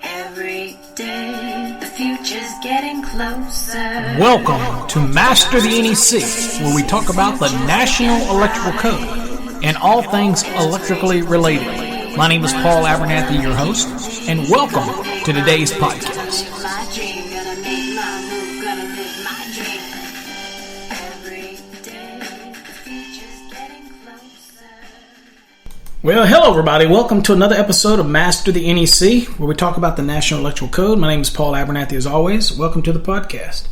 Every day, the future's getting closer. Welcome to Master the NEC, where we talk about the National Electrical Code and all things electrically related. My name is Paul Abernathy, your host, and welcome to today's podcast. Well, hello everybody. Welcome to another episode of Master the NEC, where we talk about the National Electrical Code. My name is Paul Abernathy, as always. Welcome to the podcast.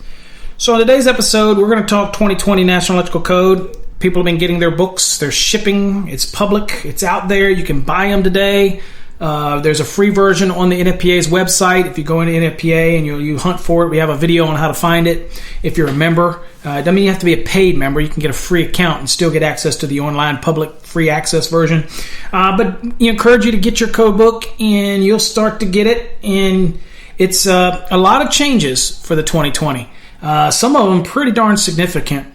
So in today's episode, we're going to talk 2020 National Electrical Code. People have been getting their books. They're shipping. It's public. It's out there. You can buy them today. There's a free version on the NFPA's website. If you go into NFPA and you hunt for it, we have a video on how to find it. If you're a member, it doesn't mean you have to be a paid member. You can get a free account and still get access to the online public free access version. But we encourage you to get your code book, and you'll start to get it. And it's a lot of changes for the 2020. Some of them pretty darn significant.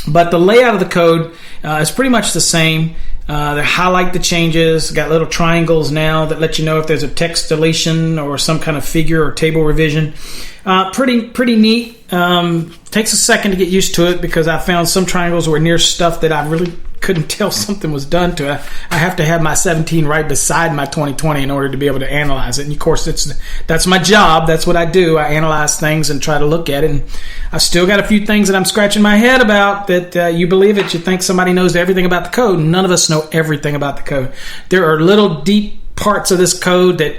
But the layout of the code is pretty much the same. They highlight the changes, got little triangles now that let you know if there's a text deletion or some kind of figure or table revision. Pretty neat. Takes a second to get used to it because I found some triangles were near stuff that I really couldn't tell something was done to it. I have to have my 17 right beside my 2020 in order to be able to analyze it. And of course, that's my job. That's what I do. I analyze things and try to look at it. And I've still got a few things that I'm scratching my head about that you believe it. You think somebody knows everything about the code. None of us know everything about the code. There are little deep parts of this code that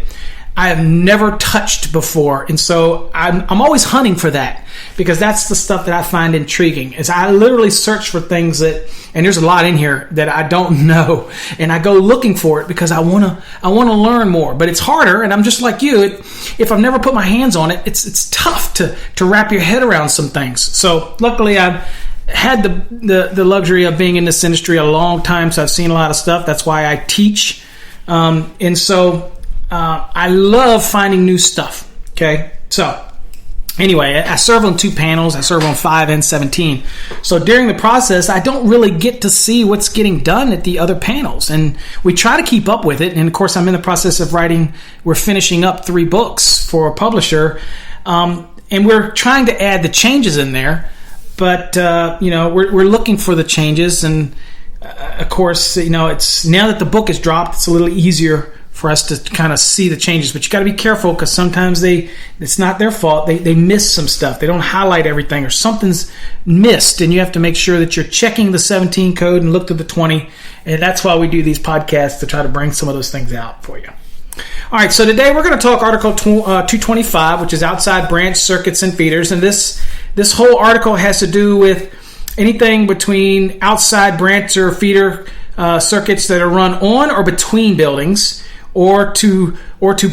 I have never touched before. And so I'm always hunting for that because that's the stuff that I find intriguing. Is I literally search for things that, and there's a lot in here that I don't know, and I go looking for it because I want to learn more. But it's harder, and I'm just like you. If I've never put my hands on it, it's tough to wrap your head around some things. So luckily I've had the luxury of being in this industry a long time, so I've seen a lot of stuff. That's why I teach. And so I love finding new stuff. Okay, so anyway, I serve on 2 panels. I serve on 5 and 17. So during the process, I don't really get to see what's getting done at the other panels, and we try to keep up with it. And of course, I'm in the process of writing. We're finishing up 3 books for a publisher, and we're trying to add the changes in there. But we're looking for the changes, and of course, it's now that the book is dropped, it's a little easier for us to kind of see the changes. But you got to be careful because sometimes it's not their fault. They miss some stuff. They don't highlight everything, or something's missed, and you have to make sure that you're checking the 17 code and look to the 20. And that's why we do these podcasts, to try to bring some of those things out for you. All right, so today we're going to talk Article 225, which is outside branch circuits and feeders. And this whole article has to do with anything between outside branch or feeder circuits that are run on or between buildings, or to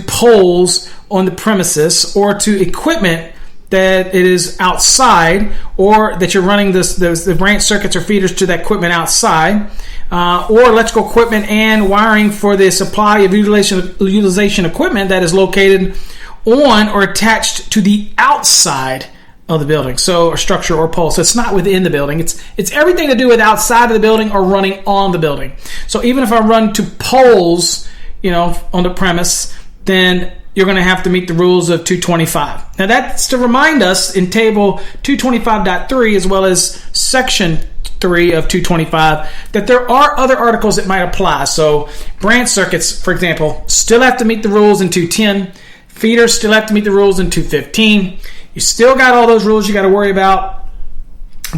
poles on the premises, or to equipment that it is outside, or that you're running the branch circuits or feeders to that equipment outside, or electrical equipment and wiring for the supply of utilization equipment that is located on or attached to the outside of the building, so a structure or pole. So it's not within the building. It's everything to do with outside of the building or running on the building. So even if I run to poles, on the premise, then you're going to have to meet the rules of 225. Now that's to remind us in table 225.3 as well as section 3 of 225 that there are other articles that might apply. So branch circuits, for example, still have to meet the rules in 210. Feeders still have to meet the rules in 215. You still got all those rules you got to worry about,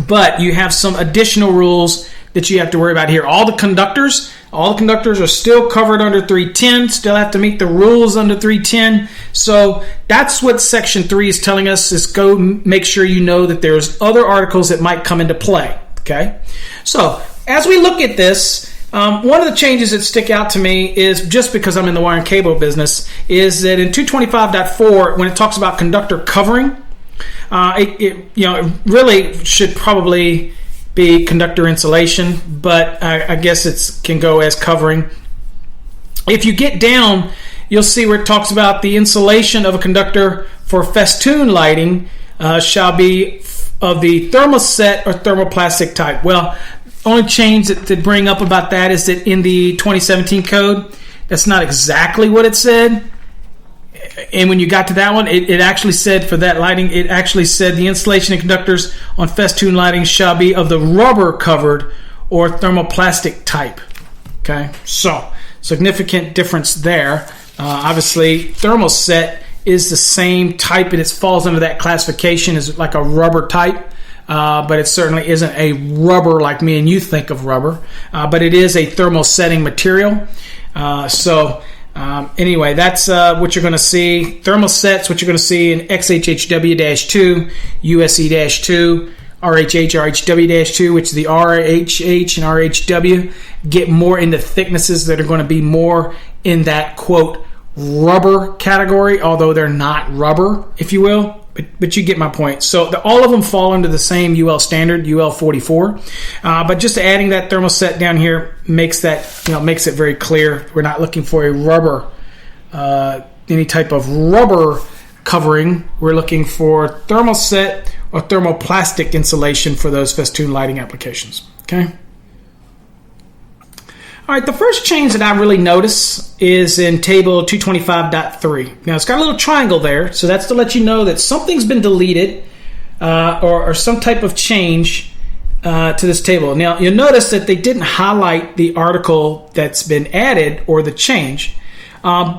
but you have some additional rules that you have to worry about here. All the conductors are still covered under 310, still have to meet the rules under 310. So that's what Section 3 is telling us, is go make sure you know that there's other articles that might come into play. Okay? So as we look at this, one of the changes that stick out to me is, just because I'm in the wire and cable business, is that in 225.4, when it talks about conductor covering, it really should probably be conductor insulation, but I guess it can go as covering. If you get down, you'll see where it talks about the insulation of a conductor for Festoon lighting shall be of the Thermoset or Thermoplastic type. Well, only change that to bring up about that is that in the 2017 code, that's not exactly what it said. And when you got to that one, it actually said for that lighting, it actually said the installation of conductors on Festoon lighting shall be of the rubber-covered or thermoplastic type. Okay, so significant difference there. Obviously, Thermoset is the same type, and it falls under that classification as like a rubber type. But it certainly isn't a rubber like me and you think of rubber. But it is a thermal setting material. Anyway, that's what you're going to see. Thermosets, what you're going to see in XHHW-2, USE-2, RHH-RHW-2, which is the RHH and RHW, get more into thicknesses that are going to be more in that, quote, rubber category, although they're not rubber, if you will. But you get my point. So all of them fall under the same UL standard, UL 44. But just adding that thermoset down here makes it very clear. We're not looking for a rubber, any type of rubber covering. We're looking for thermoset or thermoplastic insulation for those Festoon lighting applications. Okay. All right, the first change that I really notice is in table 225.3. Now, it's got a little triangle there, so that's to let you know that something's been deleted or some type of change to this table. Now, you'll notice that they didn't highlight the article that's been added or the change. So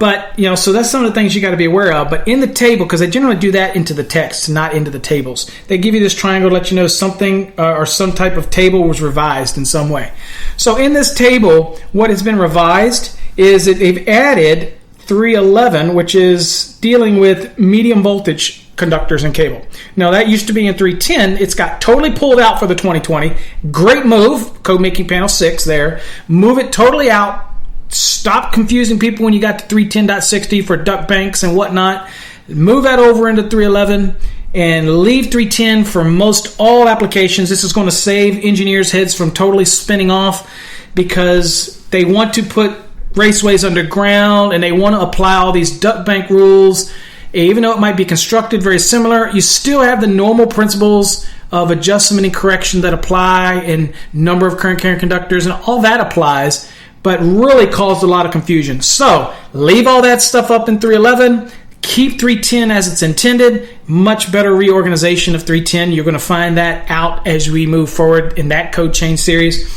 that's some of the things you got to be aware of. But in the table, because they generally do that into the text, not into the tables, they give you this triangle to let you know something or some type of table was revised in some way. So in this table, what has been revised is that they've added 311, which is dealing with medium voltage conductors and cable. Now, that used to be in 310. It's got totally pulled out for the 2020. Great move, Code Making Panel 6 there. Move it totally out. Stop confusing people when you got to 310.60 for duct banks and whatnot. Move that over into 311 and leave 310 for most all applications. This is going to save engineers' heads from totally spinning off because they want to put raceways underground and they want to apply all these duct bank rules. Even though it might be constructed very similar, you still have the normal principles of adjustment and correction that apply and number of current carrying conductors and all that applies, but really caused a lot of confusion. So leave all that stuff up in 311. Keep 310 as it's intended. Much better reorganization of 310. You're going to find that out as we move forward in that code change series.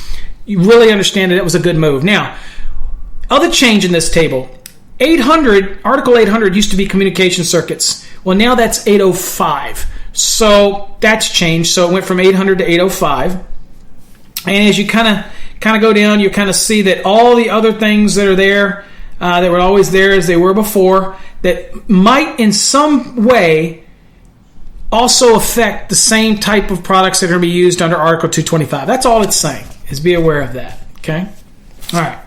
You really understand that it was a good move. Now, other change in this table. 800, Article 800 used to be communication circuits. Well, now that's 805. So that's changed. So it went from 800 to 805. And as you kind of go down, you kind of see that all the other things that are there, that were always there as they were before, that might in some way also affect the same type of products that are going to be used under Article 225. That's all it's saying, is be aware of that. Okay? All right.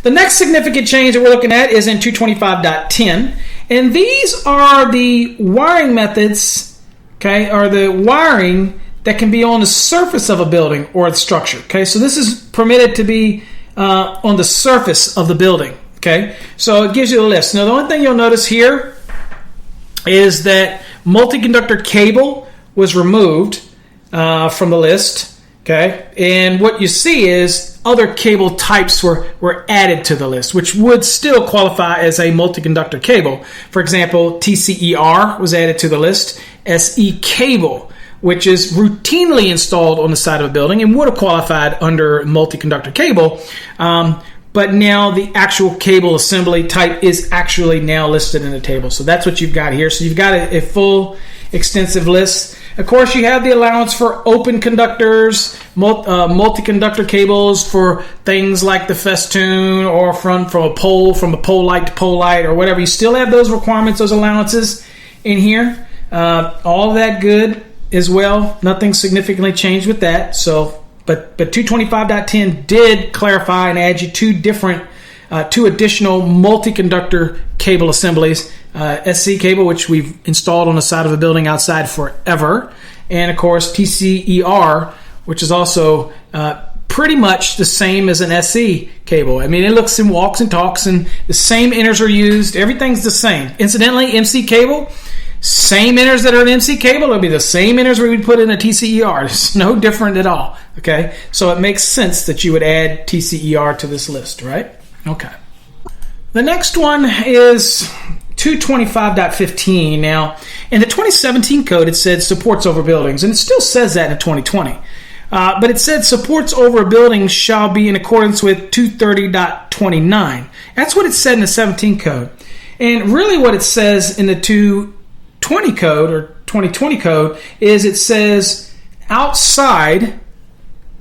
The next significant change that we're looking at is in 225.10. And these are the wiring methods, okay, or the wiring that can be on the surface of a building or the structure. Okay, so this is permitted to be on the surface of the building. Okay, so it gives you a list. Now, the only thing you'll notice here is that multi-conductor cable was removed from the list. Okay, and what you see is other cable types were added to the list, which would still qualify as a multi-conductor cable. For example, TCER was added to the list. SE cable, which is routinely installed on the side of a building and would have qualified under multi-conductor cable. But now the actual cable assembly type is actually now listed in the table. So that's what you've got here. So you've got a full extensive list. Of course, you have the allowance for open conductors, multi-conductor cables for things like the Festoon or from a pole light to pole light or whatever. You still have those requirements, those allowances in here. All of that good as well. Nothing significantly changed with that. So, but 225.10 did clarify and add you two additional multi-conductor cable assemblies. SC cable, which we've installed on the side of a building outside forever, and of course TCER, which is also pretty much the same as an SE cable. I mean, it looks and walks and talks, and the same inners are used. Everything's the same. Incidentally, MC cable, same inners that are in MC cable will be the same inners we would put in a TCER. It's no different at all. Okay, so it makes sense that you would add TCER to this list, right? Okay. The next one is 225.15. Now, in the 2017 code, it said supports over buildings, and it still says that in 2020. But it said supports over a building shall be in accordance with 230.29. That's what it said in the 17 code. And really what it says in the 220 code or 2020 code is it says outside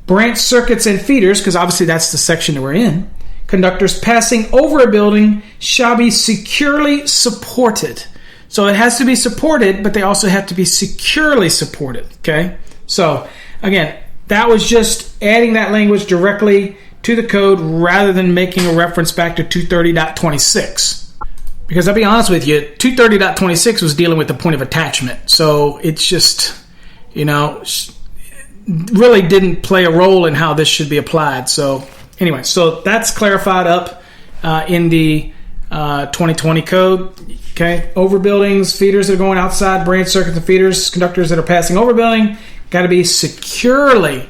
branch circuits and feeders, because obviously that's the section that we're in, conductors passing over a building shall be securely supported. So it has to be supported, but they also have to be securely supported. Okay? So, again, that was just adding that language directly to the code rather than making a reference back to 230.26. Because I'll be honest with you, 230.26 was dealing with the point of attachment. So it's just, really didn't play a role in how this should be applied. So anyway, so that's clarified up in the 2020 code. Okay, over buildings, feeders that are going outside, branch circuits and feeders, conductors that are passing over building, got to be securely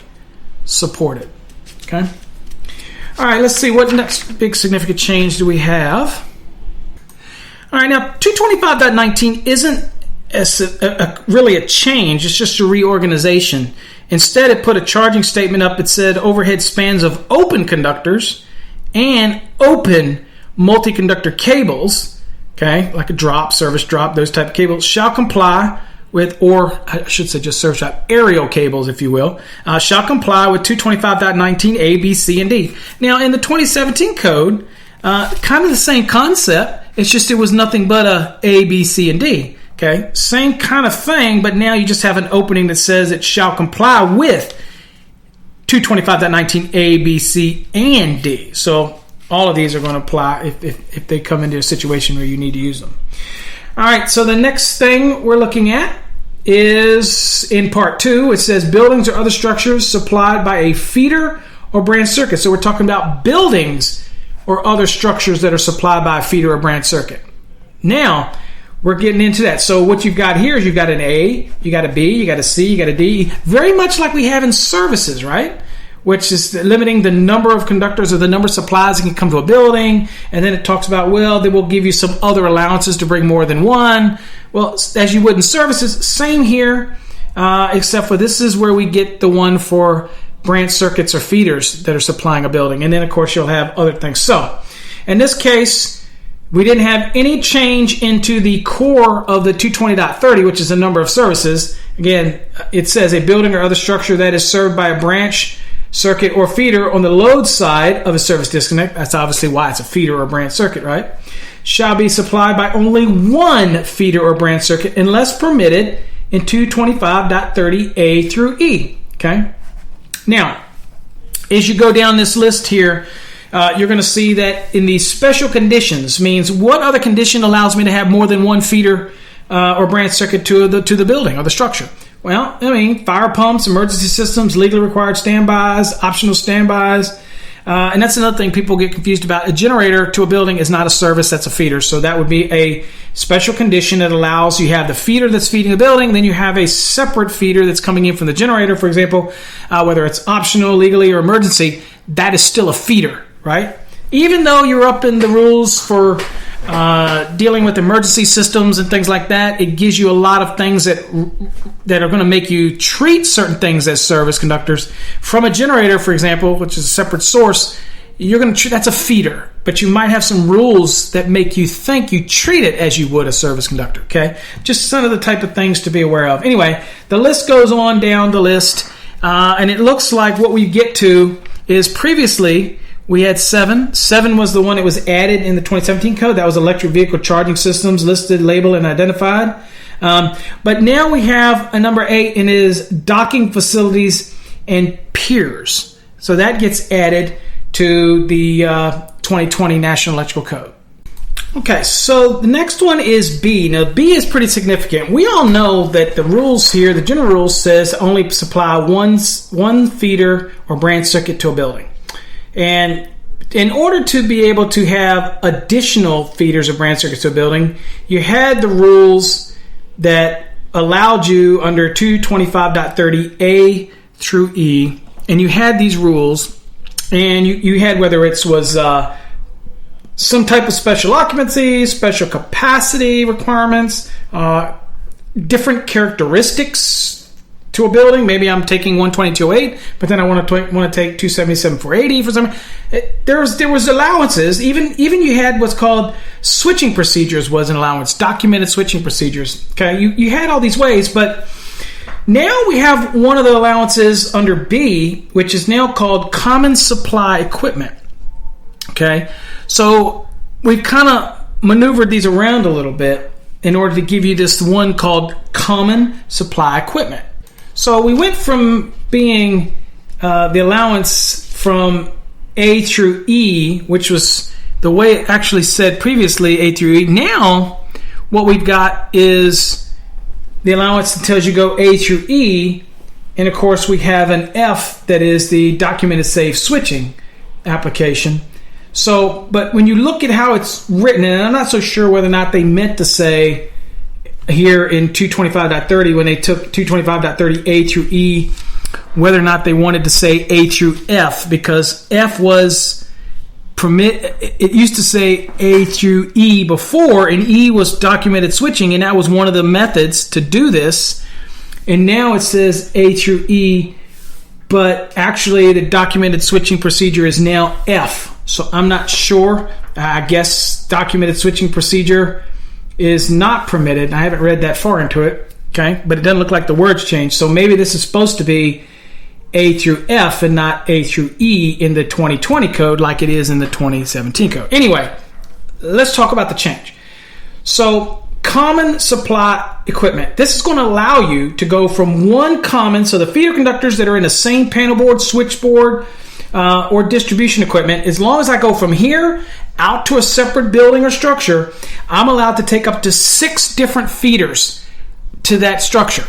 supported. Okay. All right, let's see what next big significant change do we have. All right, now 225.19 isn't really a change. It's just a reorganization. Instead, it put a charging statement up that said overhead spans of open conductors and open multi-conductor cables, okay, like a drop, service drop, those type of cables, shall comply with, or I should say just service drop, aerial cables, if you will, shall comply with 225.19 A, B, C, and D. Now, in the 2017 code, kind of the same concept. It's just it was nothing but A, B, C, and D. Okay, same kind of thing, but now you just have an opening that says it shall comply with 225.19 A, B, C, and D. So all of these are going to apply if they come into a situation where you need to use them. All right, so the next thing we're looking at is in part 2. It says buildings or other structures supplied by a feeder or branch circuit. So we're talking about buildings or other structures that are supplied by a feeder or branch circuit. Now, we're getting into that. So what you've got here is you've got an A, you got a B, you got a C, you got a D. Very much like we have in services, right? Which is limiting the number of conductors or the number of supplies that can come to a building. And then it talks about, well, they will give you some other allowances to bring more than one. Well, as you would in services, same here, except for this is where we get the one for branch circuits or feeders that are supplying a building. And then, of course, you'll have other things. So, in this case, we didn't have any change into the core of the 220.30, which is the number of services. Again, it says a building or other structure that is served by a branch, circuit, or feeder on the load side of a service disconnect. That's obviously why it's a feeder or branch circuit, right? Shall be supplied by only one feeder or branch circuit unless permitted in 225.30A through E. Okay? Now, as you go down this list here, you're going to see that in these special conditions means what other condition allows me to have more than one feeder or branch circuit to the building or the structure? Well, I mean, fire pumps, emergency systems, legally required standbys, optional standbys. And that's another thing people get confused about. A generator to a building is not a service, that's a feeder. So that would be a special condition that allows you have the feeder that's feeding a building, then you have a separate feeder that's coming in from the generator, for example, whether it's optional, legally, or emergency, that is still a feeder, right? Even though you're up in the rules for dealing with emergency systems and things like that, it gives you a lot of things that are going to make you treat certain things as service conductors. From a generator, for example, which is a separate source, you're going to treat that's a feeder, but you might have some rules that make you think you treat it as you would a service conductor. Okay, just some of the type of things to be aware of. Anyway, the list goes on down the list, and it looks like what we get to is previously we had 7. 7 was the one that was added in the 2017 code. That was electric vehicle charging systems listed, labeled, and identified. But now we have a number 8, and it is docking facilities and piers. So that gets added to the 2020 National Electrical Code. Okay, so the next one is B. Now, B is pretty significant. We all know that the rules here, the general rules says only supply one feeder or branch circuit to a building. And in order to be able to have additional feeders or branch circuits to a building, you had the rules that allowed you under 225.30A through E, and you had these rules, and you had whether it was some type of special occupancy, special capacity requirements, different characteristics to a building. Maybe I'm taking 12208, but then I want to take 277-480 for some. There was allowances. Even you had what's called switching procedures was an allowance, documented switching procedures. Okay, you had all these ways, but now we have one of the allowances under B, which is now called common supply equipment. Okay, so we've kind of maneuvered these around a little bit in order to give you this one called common supply equipment. So we went from being the allowance from A through E, which was the way it actually said previously, A through E. Now what we've got is the allowance that tells you go A through E, and of course we have an F that is the documented safe switching application. So, but when you look at how it's written, and I'm not so sure whether or not they meant to say here in 225.30 when they took 225.30 A through E, whether or not they wanted to say A through F, because F was it used to say A through E before, and E was documented switching, and that was one of the methods to do this. And now it says A through E, but actually the documented switching procedure is now F. So I'm not sure. I guess documented switching procedure is not permitted. I haven't read that far into it, okay? But it doesn't look like the words changed. So maybe this is supposed to be A through F and not A through E in the 2020 code like it is in the 2017 code. Anyway, let's talk about the change. So common supply equipment. This is going to allow you to go from one common, so the feeder conductors that are in the same panel board, switchboard, or distribution equipment, as long as I go from here out to a separate building or structure, I'm allowed to take up to 6 different feeders to that structure.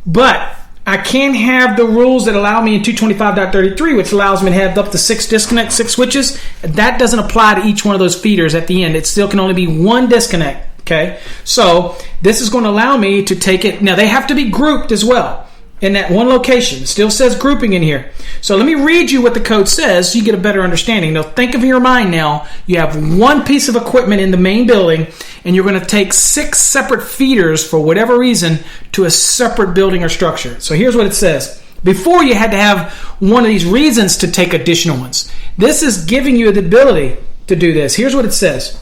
But I can have the rules that allow me in 225.33, which allows me to have up to 6 disconnects, 6 switches. That doesn't apply to each one of those feeders at the end. It still can only be one disconnect. Okay, so this is going to allow me to take it. Now they have to be grouped as well in that one location. It still says grouping in here. So let me read you what the code says so you get a better understanding. Now think of in your mind now, you have one piece of equipment in the main building and you're going to take 6 separate feeders for whatever reason to a separate building or structure. So here's what it says. Before you had to have one of these reasons to take additional ones. This is giving you the ability to do this. Here's what it says.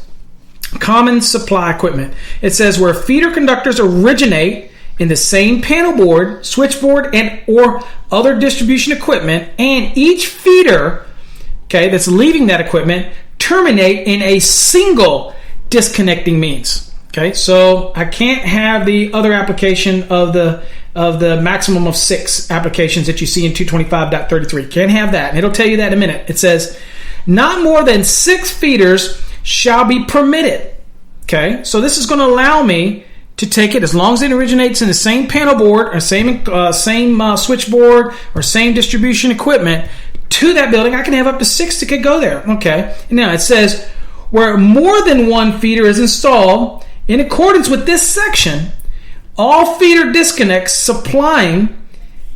Common supply equipment. It says where feeder conductors originate in the same panel board, switchboard, and or other distribution equipment, and each feeder, okay, that's leaving that equipment terminate in a single disconnecting means. Okay, so I can't have the other application of the maximum of 6 applications that you see in 225.33. Can't have that. And it'll tell you that in a minute. It says not more than 6 feeders shall be permitted. Okay, so this is going to allow me to take it as long as it originates in the same panel board or same switchboard or same distribution equipment to that building. I can have up to 6 that could go there. Okay, now it says where more than one feeder is installed in accordance with this section, all feeder disconnects supplying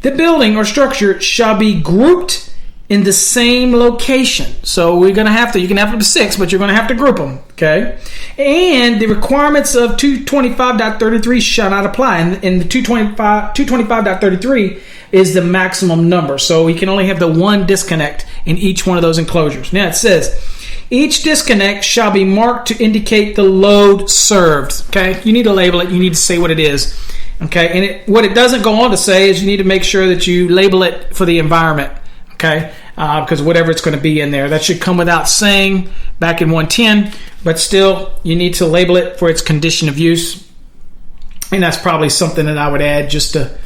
the building or structure shall be grouped in the same location. So we're going to have to, you can have up to 6, but you're going to have to group them, okay? And the requirements of 225.33 shall not apply. And the 225.33 is the maximum number. So we can only have the one disconnect in each one of those enclosures. Now it says, each disconnect shall be marked to indicate the load served, okay? You need to label it. You need to say what it is, okay? And what it doesn't go on to say is you need to make sure that you label it for the environment. Okay, because whatever it's going to be in there, that should come without saying back in 110, but still you need to label it for its condition of use, and that's probably something that I would add just to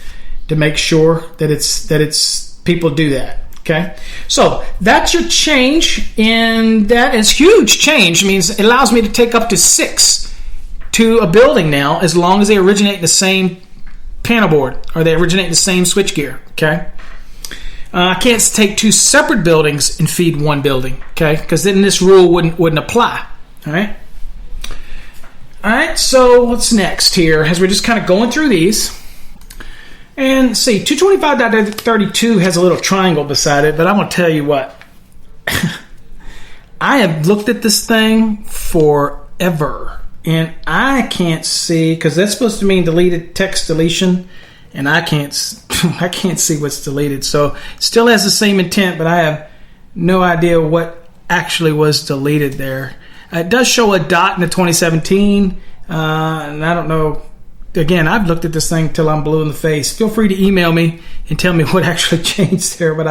make sure that it's people do that. Okay, so that's your change, and that is huge change. It means it allows me to take up to 6 to a building now, as long as they originate in the same panel board or they originate in the same switchgear. Okay. I can't take 2 separate buildings and feed one building, okay? Because then this rule wouldn't apply, all right? All right, so what's next here? As we're just kind of going through these. And see, 225.32 has a little triangle beside it, but I'm going to tell you what. I have looked at this thing forever, and I can't see, because that's supposed to mean deleted text deletion, and I can't see what's deleted. So it still has the same intent, but I have no idea what actually was deleted there. It does show a dot in the 2017, and I don't know. Again, I've looked at this thing till I'm blue in the face. Feel free to email me and tell me what actually changed there, but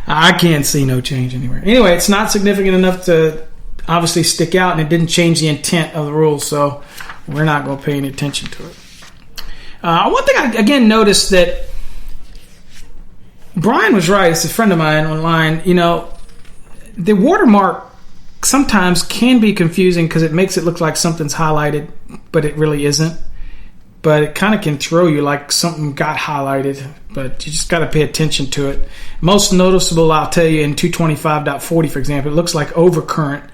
I can't see no change anywhere. Anyway, it's not significant enough to obviously stick out, and it didn't change the intent of the rules, so we're not going to pay any attention to it. One thing I, again, noticed that Brian was right. It's a friend of mine online. The watermark sometimes can be confusing because it makes it look like something's highlighted, but it really isn't. But it kind of can throw you like something got highlighted, but you just got to pay attention to it. Most noticeable, I'll tell you, in 225.40, for example, it looks like overcurrent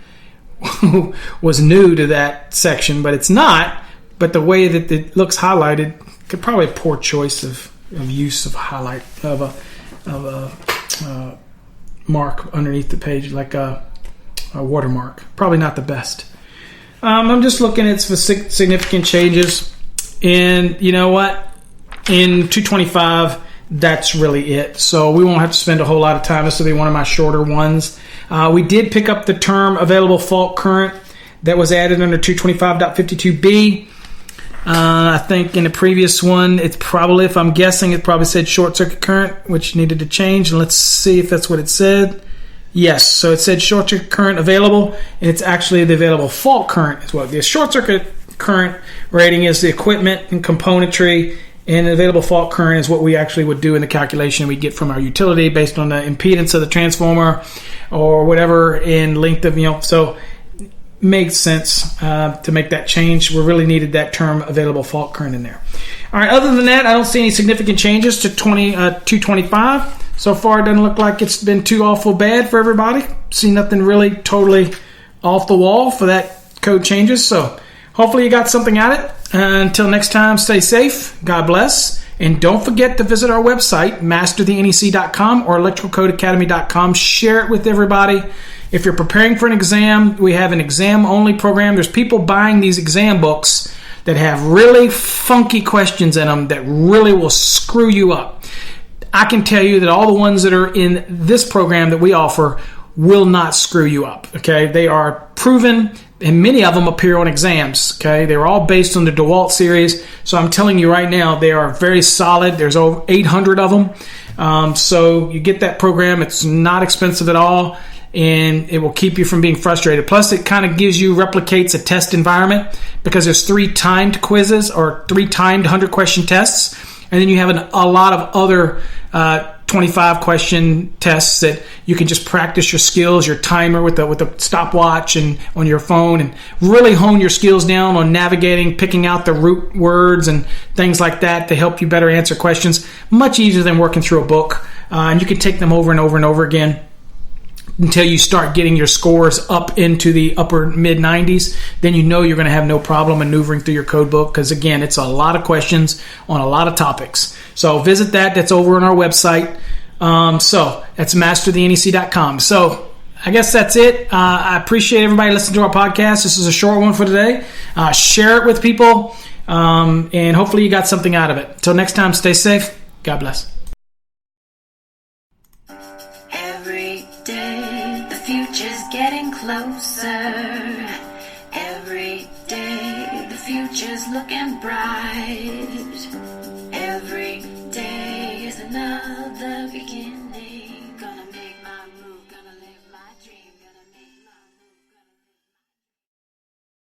was new to that section, but it's not. But the way that it looks highlighted, probably a poor choice of use of highlight of a mark underneath the page, like a watermark. Probably not the best. I'm just looking at for significant changes. And you know what? In 225, that's really it. So we won't have to spend a whole lot of time. This will be one of my shorter ones. We did pick up the term available fault current that was added under 225.52b. I think in the previous one, it's probably, if I'm guessing, it probably said short circuit current, which needed to change. And let's see if that's what it said. Yes, so it said short circuit current available, and it's actually the available fault current as well. The short circuit current rating is the equipment and componentry, and the available fault current is what we actually would do in the calculation we get from our utility based on the impedance of the transformer or whatever in length of, so it makes sense to make that change. We really needed that term available fault current in there. All right, other than that, I don't see any significant changes to 225. So far, it doesn't look like it's been too awful bad for everybody. See nothing really totally off the wall for that code changes. So hopefully you got something out of it. Until next time, stay safe. God bless. And don't forget to visit our website, masterthenec.com or electricalcodeacademy.com. Share it with everybody. If you're preparing for an exam, we have an exam-only program. There's people buying these exam books that have really funky questions in them that really will screw you up. I can tell you that all the ones that are in this program that we offer will not screw you up, okay? They are proven, and many of them appear on exams, okay? They're all based on the DeWalt series, so I'm telling you right now, they are very solid. There's over 800 of them, so you get that program. It's not expensive at all, and it will keep you from being frustrated. Plus, it kind of replicates a test environment because there's 3 timed quizzes or 3 timed 100-question tests, and then you have a lot of other 25-question tests that you can just practice your skills, your timer with the stopwatch and on your phone, and really hone your skills down on navigating, picking out the root words and things like that to help you better answer questions. Much easier than working through a book. And you can take them over and over and over again until you start getting your scores up into the upper mid-90s. Then you know you're going to have no problem maneuvering through your code book because, again, it's a lot of questions on a lot of topics. So visit that. That's over on our website. So that's masterthenec.com. So I guess that's it. I appreciate everybody listening to our podcast. This is a short one for today. Share it with people, and hopefully you got something out of it. Until next time, stay safe. God bless. Future's getting closer. Every day the future's looking bright. Every day is another beginning.